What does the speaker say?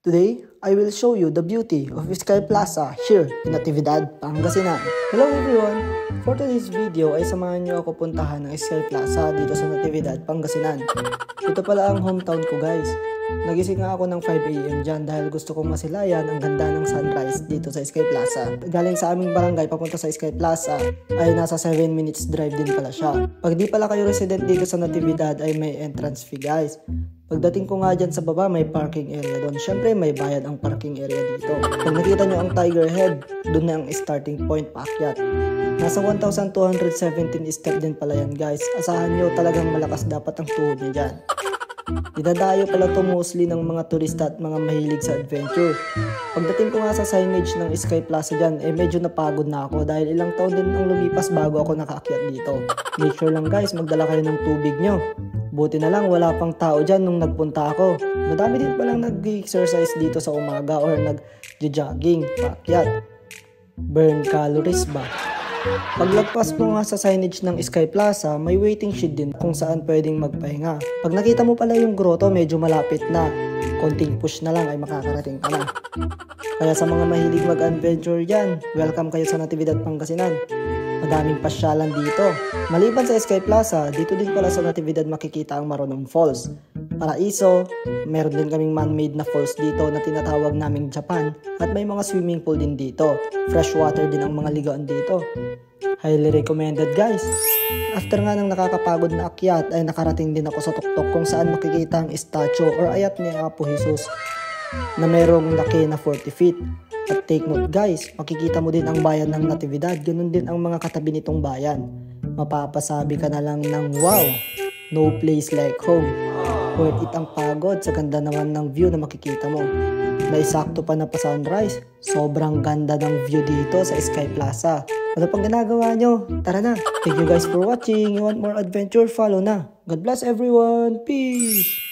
Today, I will show you the beauty of Sky Plaza here in Natividad, Pangasinan. Hello everyone! For today's video ay samahan niyo ako puntahan ng Sky Plaza dito sa Natividad, Pangasinan. Ito pala ang hometown ko guys. Nagising nga ako ng 5 AM dyan dahil gusto kong masilayan ang ganda ng sunrise dito sa Sky Plaza. Galing sa aming barangay papunta sa Sky Plaza ay nasa 7 minutes drive din pala siya. Pag di pala kayo resident dito sa Natividad ay may entrance fee guys. Pagdating ko nga dyan sa baba, may parking area doon. Syempre, may bayad ang parking area dito. Pag nakita nyo ang Tiger Head, doon na ang starting point paakyat. Nasa 1,217 step din pala yan guys. Asahan nyo talagang malakas dapat ang tuhod nyo dyan. Dinadayo pala to mostly ng mga turista at mga mahilig sa adventure. Pagdating ko nga sa signage ng Sky Plaza dyan, medyo napagod na ako dahil ilang taon din ang lumipas bago ako nakaakyat dito. Make sure lang guys, magdala kayo ng tubig nyo. Buti na lang wala pang tao dyan nung nagpunta ako. Madami din palang nag-exercise dito sa umaga or nag-jogging, paakyat. Burn calories ba? Paglagpas mo nga sa signage ng Sky Plaza, may waiting shed din kung saan pwedeng magpahinga. Pag nakita mo pala yung grotto, medyo malapit na. Konting push na lang ay makakarating ka na. Kaya sa mga mahilig mag-adventure dyan, welcome kayo sa Natividad, Pangasinan. Madaming pasyalan dito. Maliban sa Sky Plaza, dito din pala sa Natividad makikita ang Marunong Falls. Paraiso, meron din kaming man-made na falls dito na tinatawag naming Japan at may mga swimming pool din dito. Fresh water din ang mga ligaan dito. Highly recommended guys. After nga ng nakakapagod na akyat ay nakarating din ako sa tuktok kung saan makikita ang statue or ayat ni Apo Jesus na merong laki na 40 feet. At take note guys, makikita mo din ang bayan ng Natividad, ganun din ang mga katabi nitong bayan. Mapapasabi ka na lang ng wow, no place like home. Worth it ang pagod sa ganda naman ng view na makikita mo. May sakto pa na pa sunrise, sobrang ganda ng view dito sa Sky Plaza. Ano pang ginagawa nyo? Tara na! Thank you guys for watching. You want more adventure? Follow na. God bless everyone. Peace!